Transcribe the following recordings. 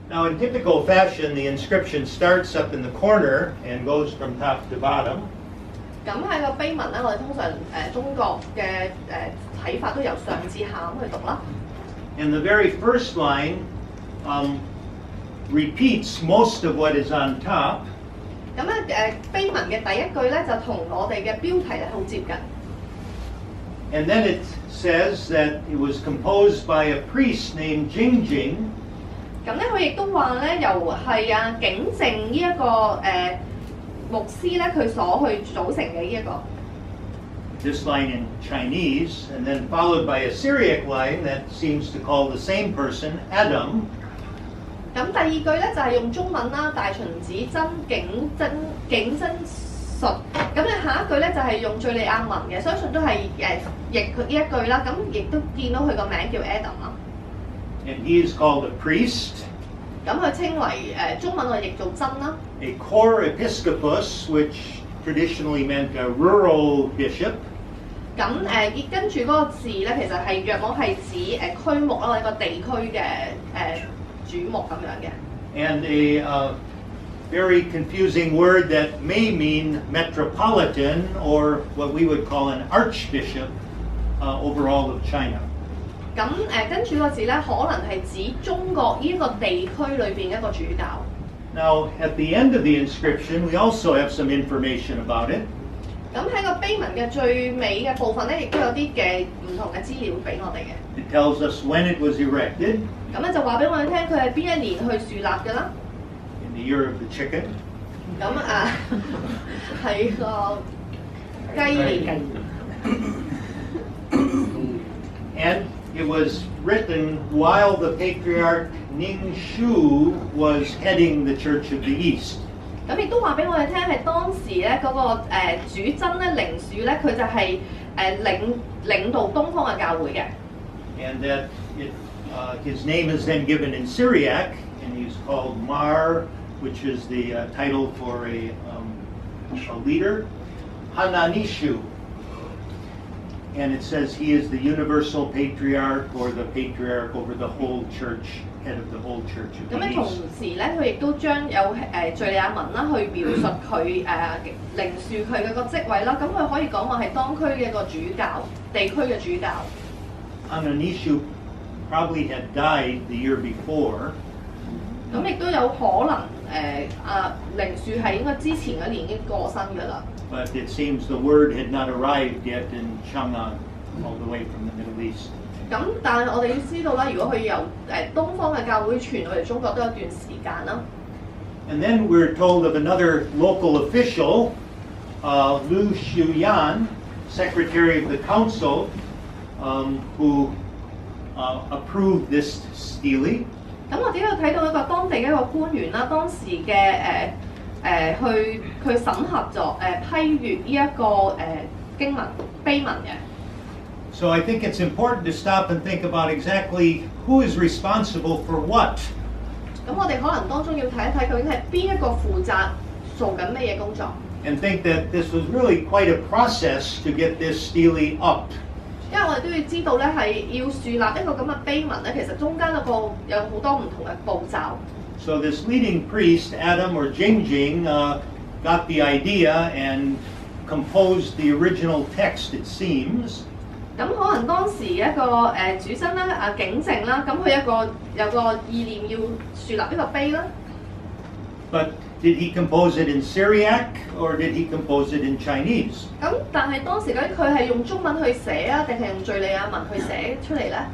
Now, in typical fashion, the inscription starts up in the corner and goes from top to bottom. 咁喺個碑文咧，我哋通常中國嘅睇法都由上至下咁去讀啦。And the very first line repeats most of what is on top. 咁咧碑文嘅第一句咧就同我哋嘅標題係好接近。And then it says that it was composed by a priest named Jingjiao. 咁咧佢亦都話咧，由係景正呢一個牧師咧，佢所去組成嘅呢一個。This line in Chinese, and then followed by a Syriac line that seems to call the same person Adam. 咁第二句咧就係用中文啦，大秦子真景真術。咁咧下一句咧就係用敍利亞文嘅，相信都係譯佢呢一句啦。咁亦都見到佢個名叫 Adam 啦。And he is called a priest. 咁佢稱為中文我譯做真啦。A core episcopus, which traditionally meant a rural bishop. 咁跟住嗰個字咧，其實係約莫係指區牧啦，或者個地區嘅主牧咁樣嘅。And a very confusing word that may mean metropolitan or what we would call an archbishop over all of China. 咁跟住個字咧，可能係指中國呢個地區裏邊一個主教。Now, at the end of the inscription, we also have some information about it. 咁喺個碑文嘅最尾嘅部分咧，亦都有啲嘅唔同嘅資料俾我哋嘅。It tells us when it was erected. 咁咧就話俾我哋聽，佢係邊一年去樹立嘅啦。In the year of the chicken. 咁係個雞年。And it was written while the patriarch Ningxu was heading the Church of the East. 咁亦都話俾我哋聽，係當時咧嗰個主真咧寧樹咧，佢就係領導東方嘅教會嘅。And that his name is then given in Syriac, and he's called Mar, which is the title for a leader, Hananishu. And it says he is the universal patriarch or the patriarch over the whole church, head of the whole church of the East. 咁同時咧，佢亦都將有敍利亞文啦，去描述佢寧樹佢嘅個職位啦。咁佢可以講話係當區嘅一個主教，地區嘅主教。Hananishu probably had died the year before. 咁亦都有可能寧樹係應該之前嗰年已經過身㗎啦。But it seems the word had not arrived yet in Chang'an, all the way from the Middle East. 咁但係我哋要知道啦，如果佢由東方嘅教會傳到嚟中國都有一段時間啦。And then we're told of another local official, Xi'an, secretary of the council, who approved this stele. 咁我哋呢度睇到一個當地嘅一個官員啦，當時嘅去審核咗批閱呢一個經文碑文嘅。So I think it's important to stop and think about exactly who is responsible for what. 咁我哋可能當中要睇一睇究竟係邊一個負責做緊咩嘢工作。And think that this was really quite a process to get this stele up. 因為我哋都要知道咧，係要樹立一個咁嘅碑文咧，其實中間有好多唔同嘅步驟。So this leading priest, Adam or Jingjiao, got the idea and composed the original text, it seems. 咁可能當時一個主真啦，景正啦，咁佢有個意念要樹立呢個碑啦。But did he compose it in Syriac or did he compose it in Chinese? 咁但係當時佢係用中文去寫啊，定係用敍利亞文去寫出嚟咧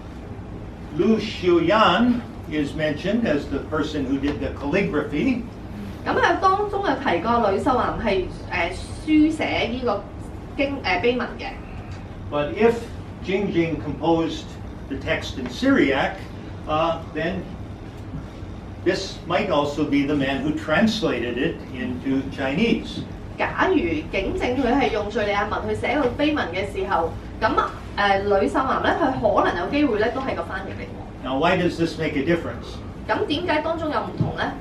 Xi'an is mentioned as the person who did the calligraphy. 咁喺當中有提過呂秀南係書寫呢個碑文嘅。But if Jingjiao composed the text in Syriac, then this might also be the man who translated it into Chinese. 假如景正佢係用敍利亞文去寫個碑文嘅時候，咁呂秀南咧，佢可能有機會咧都係個翻譯嚟喎。Now, why does this make a difference? 咁點解當中有唔同咧？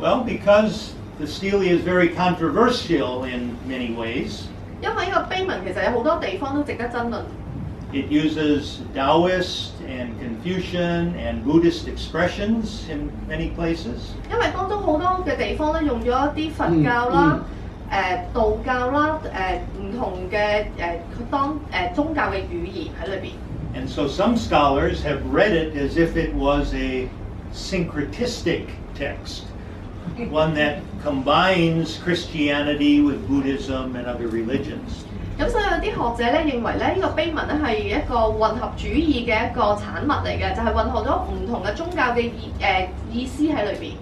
Well, because the stele is very controversial in many ways. 因為呢個碑文其實有好多地方都值得爭論。It uses Taoist and Confucian and Buddhist expressions in many places. 因為當中好多嘅地方咧用咗一啲佛教啦、道教啦、唔同嘅宗教嘅語言喺裏邊。And so some scholars have read it as if it was a syncretistic text, one that combines Christianity with Buddhism and other religions. 咁所以有啲學者咧認為咧呢個碑文咧係一個混合主義嘅一個產物嚟嘅，就係混合咗唔同嘅宗教嘅意思喺裏邊。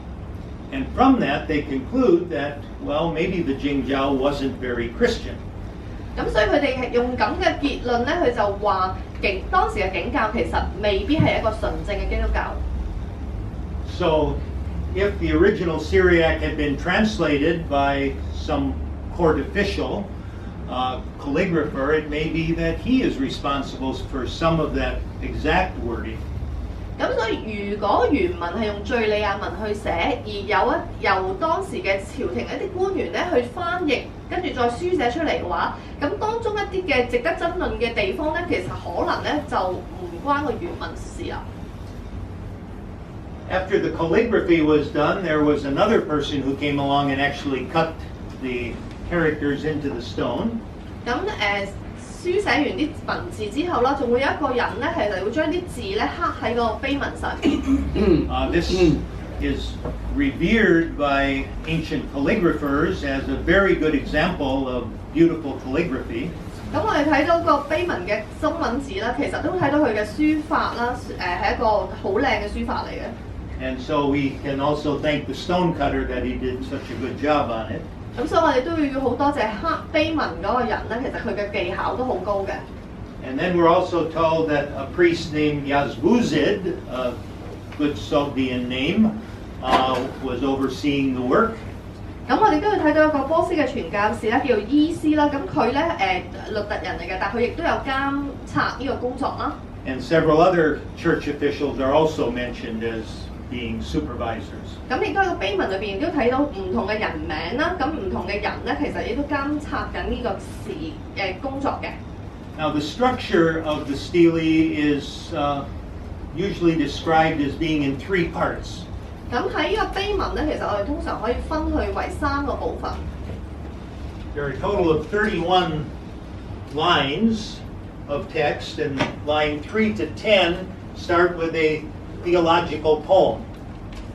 And from that they conclude that, well, maybe the Jingjiao wasn't very Christian. 咁所以佢哋係用咁嘅結論咧，佢就話當時嘅景教其實未必係一個純正嘅基督教。So, if the original Syriac had been translated by some court official, calligrapher, it may be that he is responsible for some of that exact wording. 咁所以如果原文係用敍利亞文去寫，而由當時嘅朝廷一啲官員咧去翻譯，跟住再書寫出嚟嘅話，咁當中一啲嘅值得爭論嘅地方咧，其實可能咧就唔關個原文事啦。After the calligraphy was done, there was another person who came along and actually cut the characters into the stone. 咁書寫完啲文字之後啦，仲會有一個人咧係會將啲字咧刻喺個碑文上面。This is revered by ancient calligraphers as a very good example of beautiful calligraphy. 咁我哋睇到個碑文嘅中文字啦，其實都睇到佢嘅書法啦，係一個好靚嘅書法嚟嘅。And so we can also thank the stone cutter that he did such a good job on it. 咁所以我哋都要好多謝刻碑文嗰個人咧，其實佢嘅技巧都好高嘅。And then we're also told that a priest named Yazbuzid, a good Sogdian name, was overseeing the work. 咁我哋都要睇到一個波斯嘅傳教士咧，叫做伊斯啦。咁佢咧律特人嚟嘅，但佢亦都有監察呢個工作啦。And several other church officials are also mentioned as being supervisors. 咁亦都喺個碑文裏邊亦都睇到唔同嘅人名啦。咁唔同嘅人咧，其實亦都監察緊呢個工作嘅。Now the structure of the stele is usually described as being in 3 parts. 咁喺呢個碑文咧，其實我哋通常可以分去為3個部分。There are a total of 31 lines of text, and line 3 to 10 start with a theological poem.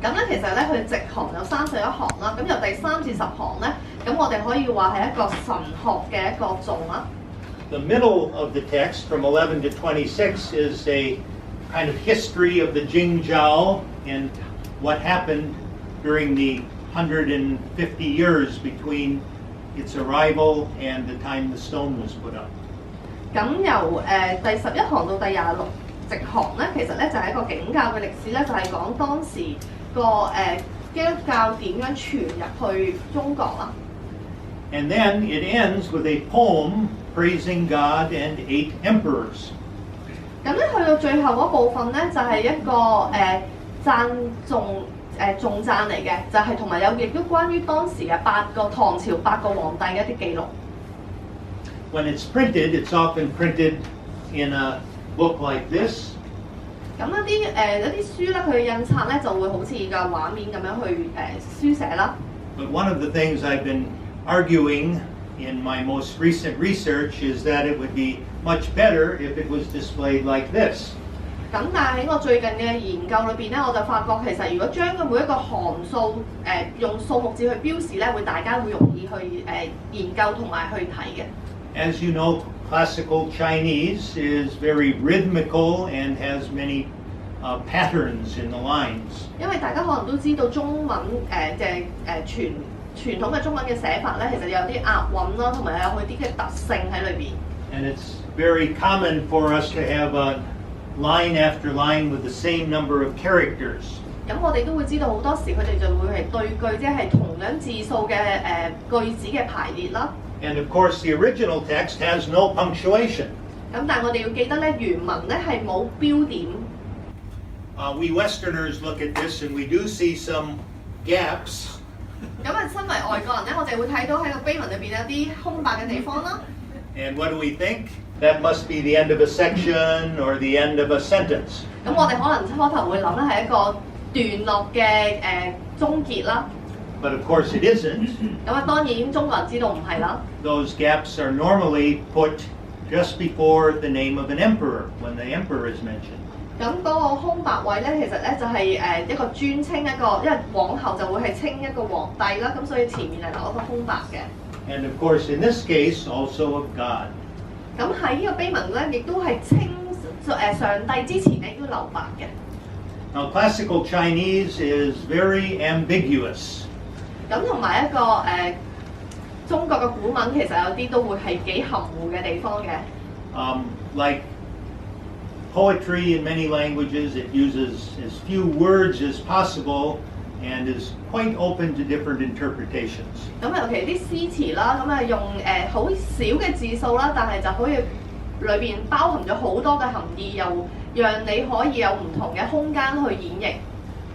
咁咧，其實咧佢直行有31行啦，咁由第3至10行咧，咁我哋可以話係一個神學嘅一個頌啦。The middle of the text, from 11 to 26, is a kind of history of the Jingjiao and what happened during the 150 years between its arrival and the time the stone was put up. 咁由第11行到第26直行咧，其實咧就係一個景教嘅歷史咧，就係講當時個基督教點樣傳入去中國啦。And then it ends with a poem praising God and 8 emperors. 咁咧去到最後嗰部分咧，就係一個讚頌讚嚟嘅，就係同埋亦都關於當時嘅唐朝8個皇帝嘅一啲記錄。When it's printed, it's often printed in a book like this. 咁一啲書咧，佢嘅印刷咧就會好似個畫面咁樣去書寫啦。But one of the things I've been arguing in my most recent research is that it would be much better if it was displayed like this. 咁但係喺我最近嘅研究裏邊咧，我就發覺其實如果將佢每一個行數用數目字去標示咧，大家會容易去研究同埋去睇嘅。As you know, classical Chinese is very rhythmical and has many patterns in the lines. 因為大家可能都知道中文傳統嘅中文嘅寫法咧，其實有啲押韻啦，同埋有佢啲嘅特性喺裏邊。And it's very common for us to have a line after line with the same number of characters. 咁我哋都會知道好多時佢哋就會係對句，即係同樣字數嘅句子嘅排列啦。And of course, the original text has no punctuation. 咁但係我哋要記得咧，原文咧係冇標點。We Westerners look at this and we do see some gaps. 咁身為外國人咧，我哋會睇到喺個碑文裏邊有啲空白嘅地方啦。And what do we think? that must be the end of a section or the end of a sentence. 咁我哋可能初頭會諗咧係一個段落嘅終結啦。But of course it isn't. 咁啊，當然中國人知道唔係啦。Those gaps are normally put just before the name of an emperor, when the emperor is mentioned. 咁嗰個空白位咧，其實咧就係一個專稱一個，因為往後就會係稱一個皇帝啦，咁所以前面係留一個空白嘅。And of course, in this case, also of God. 咁喺呢個碑文咧，亦都係稱上帝之前咧都留白嘅。Now, classical Chinese is very ambiguous. 咁同埋一個中國嘅古文其實有啲都會係幾含糊嘅地方嘅。Like poetry in many languages, it uses as few words as possible and is quite open to different interpretations. 咁尤其啲詩詞啦，咁用好少嘅字數啦，但係就可以裏邊包含咗好多嘅含義，又讓你可以有唔同嘅空間去演繹。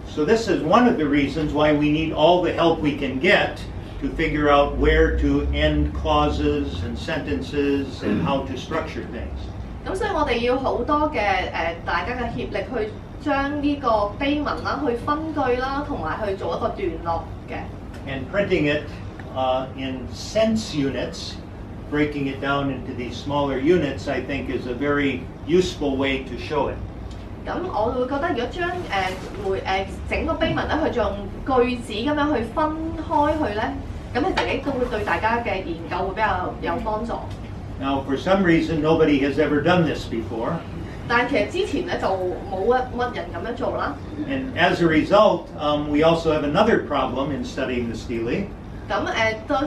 So this is one of the reasons why we need all the help we can get to figure out where to end clauses and sentences and how to structure things. 咁所以我哋要好多嘅大家嘅協力去將呢個碑文啦，去分句啦，同埋去做一個段落嘅。And printing it in sense units, breaking it down into these smaller units, I think is a very useful way to show it. 咁我會覺得，如果將整個碑文咧，去用句子咁樣去分開去咧，咁其實亦都會對大家嘅研究會比較有幫助。Now, for some reason, nobody has ever done this before. 但其實之前咧就冇乜人咁樣做啦。And as a result, we also have another problem in studying the stele. 咁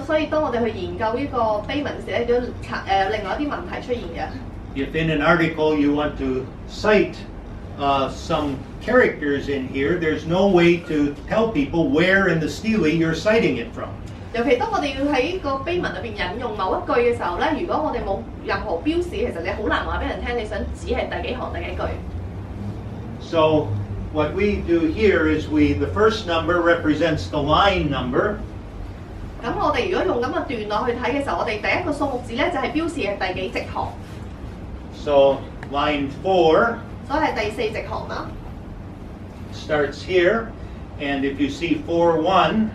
所以當我哋去研究呢個碑文時咧，都另外一啲問題出現嘅。If in an article you want to cite some characters in here, there's no way to tell people where in the stele you're citing it from. 尤其當我哋要喺呢個碑文裏邊引用某一句嘅時候咧，如果我哋冇任何標示，其實你好難話俾人聽你想指係第幾行第幾句。So what we do here is the first number represents the line number. 咁我哋如果用咁嘅段落去睇嘅時候，我哋第一個數目字咧就係標示係第幾直行。So line 4. 所以係第4直行啦。Starts here, and if you see 4-1,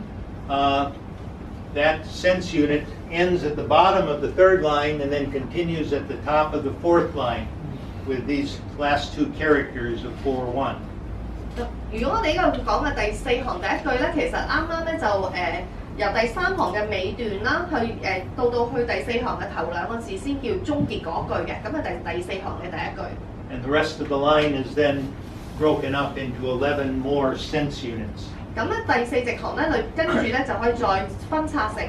that sense unit ends at the bottom of the third line and then continues at the top of the fourth line with these last two characters of 4-1. 如果我哋呢個講嘅第4行第一句咧，其實啱啱咧就由第3行嘅尾段啦，到去第4行嘅頭2個字先叫終結嗰句嘅，咁係第4行嘅第一句。And the rest of the line is then broken up into 11 more sense units. 咁咧第4直行咧，跟住咧就可以再分拆成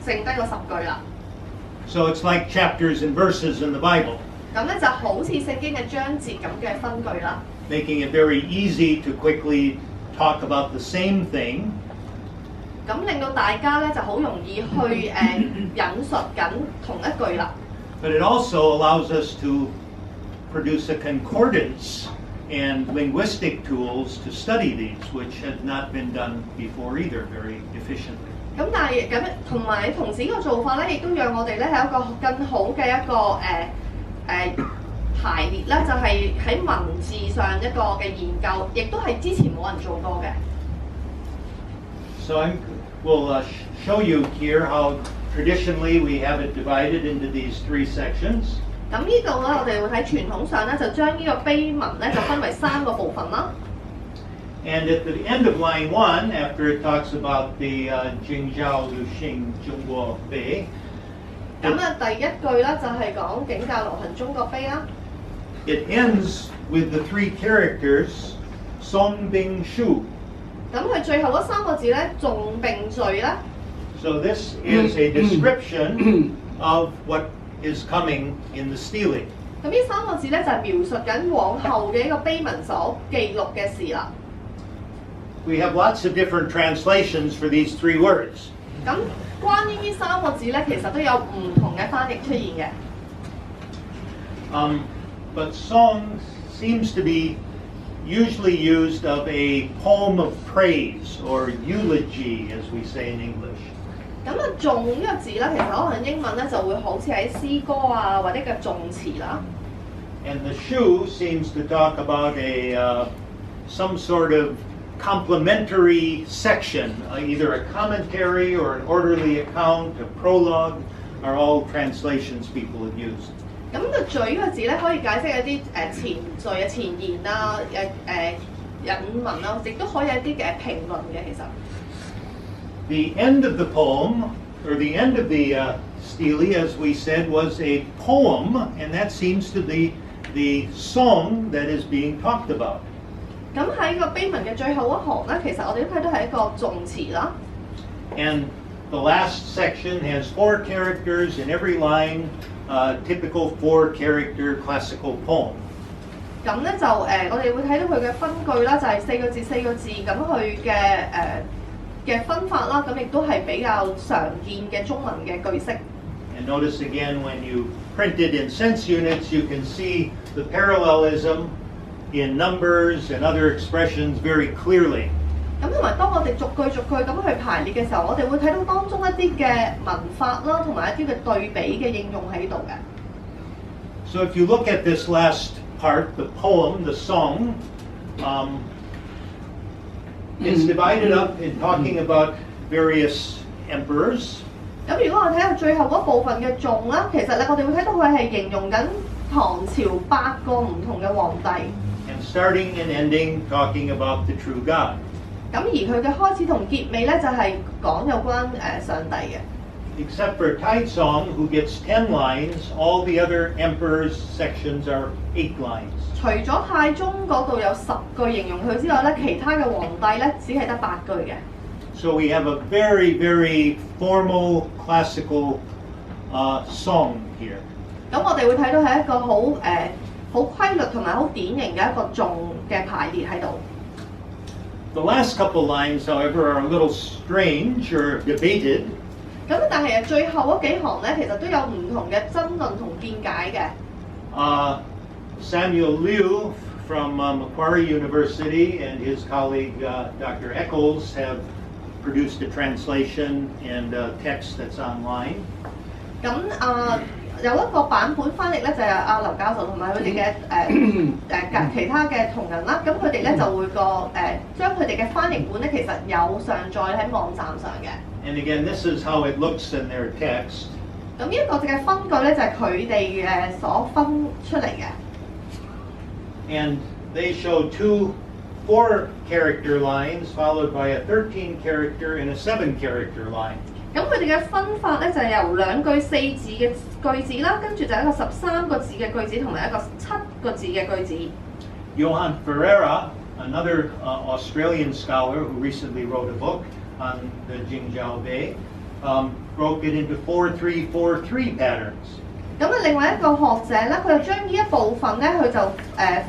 剩低個10句啦。So it's like chapters and verses in the Bible. 咁咧就好似聖經嘅章節咁嘅分句啦。Making it very easy to quickly talk about the same thing. 咁令到大家咧就好容易去引述緊同一句啦。But it also allows us to produce a concordance and linguistic tools to study these, which had not been done before either very efficiently. 咁但係咁同時呢個做法咧，亦都讓我哋咧係一個更好嘅一個排列咧，就係喺文字上一個嘅研究，亦都係之前冇人做過嘅。So we'll show you here how traditionally we have it divided into these 3 sections. 咁呢度咧，我哋會喺傳統上咧，就將呢個碑文咧就分為3個部分啦。And at the end of line 1, after it talks about the Jingjiao流行中國碑, 咁第一句咧就係講景教流行中國碑啦。It ends with the 3 characters song bing shu. 咁佢最後嗰3個字咧，重並序咧。So this is a description of what is coming in the stele. 咁呢3個字咧就係描述緊往後嘅一個碑文所記錄嘅事啦。We have lots of different translations for these 3 words. 咁關於呢3個字咧，其實都有唔同嘅翻譯出現嘅。But song seems to be usually used of a poem of praise or eulogy, as we say in English. 咁啊，頌呢個字咧，其實可能英文咧就會好似喺詩歌啊或者嘅頌詞啦。And the Shu seems to talk about some sort of complementary section, either a commentary or an orderly account, a prologue, are all translations people have used. 咁個序呢個字咧，可以解釋一啲前序啊、前言啊、引文啊，亦都可以一啲嘅評論嘅其實。The end of the poem, or the end of the stele, as we said, was a poem, and that seems to be the song that is being talked about. 咁喺個碑文嘅最後一行咧，其實我哋都睇到係一個頌詞啦。And the last section has 4 characters in every line, typical 4-character classical poem. 咁咧就我哋會睇到佢嘅分句啦，就係4個字4個字咁去嘅分法啦，咁亦都係比較常見嘅中文嘅句式。And notice again when you print it in sense units, you can see the parallelism in numbers and other expressions very clearly. 咁同埋當我哋逐句咁去排列嘅時候，我哋會睇到當中一啲嘅文法啦，同埋一啲嘅對比嘅應用喺度嘅。So if you look at this last part, the poem, the song, it's divided up in talking about various emperors. 咁如果我睇到最後嗰部分嘅頌啦，其實咧我哋會睇到佢係形容緊唐朝8個唔同嘅皇帝。And starting and ending talking about the true God. 咁而佢嘅開始同結尾咧，就係講有關上帝嘅。Except for Taizong, who gets 10 lines, all the other emperors' sections are 8 lines. 除咗太宗嗰度有10句形容佢之外咧，其他嘅皇帝咧只係得8句嘅。So we have a very, very formal classical song here. 咁我哋會睇到係一個好規律同埋好典型嘅一個頌嘅排列喺度。The last couple lines, however, are a little strange or debated. 咁但係最後嗰幾行咧，其實都有唔同嘅爭論同見解嘅。Samuel Liu from Macquarie University and his colleague Dr. Eccles have produced a translation and text that's online. 咁有一個版本翻譯咧，就係阿劉教授同埋佢哋嘅其他嘅同仁啦。咁佢哋咧就會將佢哋嘅翻譯本咧，其實有上載喺網站上嘅。And again, this is how it looks in their text. 咁呢一個嘅分句咧，就係佢哋嘅所分出嚟嘅。And they show 2 4-character lines followed by a 13-character and a 7-character line. 咁佢哋嘅分法咧就係由2句4字嘅句子啦，跟住就係一個13個字嘅句子同埋一個7個字嘅句子。Johan Ferreira, another Australian scholar who recently wrote a book on the Jingjiao Bay, broke it into 4-3-4-3 patterns. 咁另外一個學者咧，佢就將呢一部分咧，佢就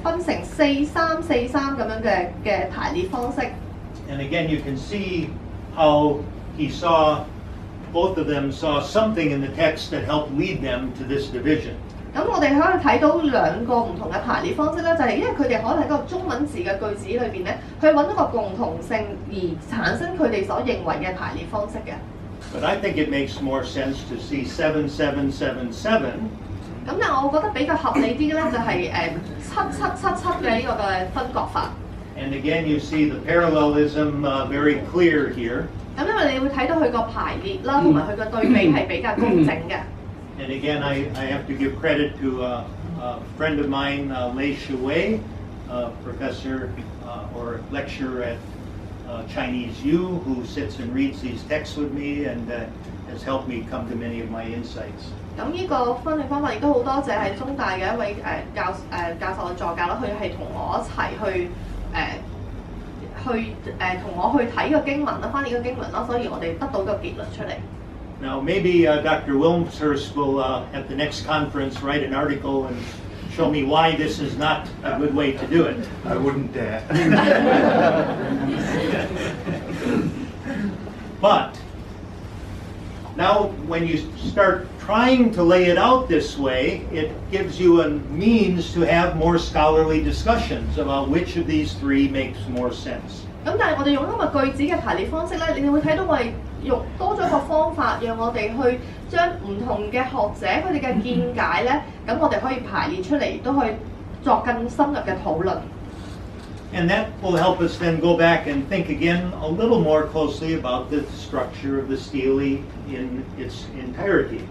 分成4-3-4-3咁樣嘅排列方式。And again, you can see how both of them saw something in the text that helped lead them to this division. 咁我哋可以睇到2個唔同嘅排列方式咧，就係因為佢哋可能喺個中文字嘅句子裏邊咧，去揾一個共同性而產生佢哋所認為嘅排列方式嘅。But I think it makes more sense to see 7-7-7-7. 咁但係我覺得比較合理啲咧，就係7-7-7-7嘅呢個嘅分割法。And again, you see the parallelism very clear here. 咁因為你會睇到佢個排列啦，同埋佢個對比係比較工整嘅。And again, I have to give credit to a friend of mine, Lei Shuwei, professor or lecturer at Chinese U, who sits and reads these texts with me and has helped me come to many of my insights. 咁呢個分析方法亦都好多謝係中大嘅一位教授嘅助教啦，佢係同我一齊同我去睇個經文啦，翻譯個經文啦，所以我哋得到個結論出嚟。Now, maybe Dr. Wilmshurst will, at the next conference, write an article and show me why this is not a good way to do it. I wouldn't dare. But now, when you start trying to lay it out this way, it gives you a means to have more scholarly discussions about which of these 3 makes more sense. 咁但係我哋用今日句子嘅排列方式咧，你會睇到我哋用多咗個方法，讓我哋去將唔同嘅學者佢哋嘅見解咧，咁我哋可以排列出嚟，都去作更深入嘅討論。And that will help us then go back and think again a little more closely about the structure of the stele in its entirety.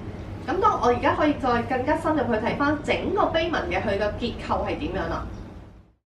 咁當我而家可以再更加深入去睇翻整個碑文嘅佢嘅結構係點樣啦。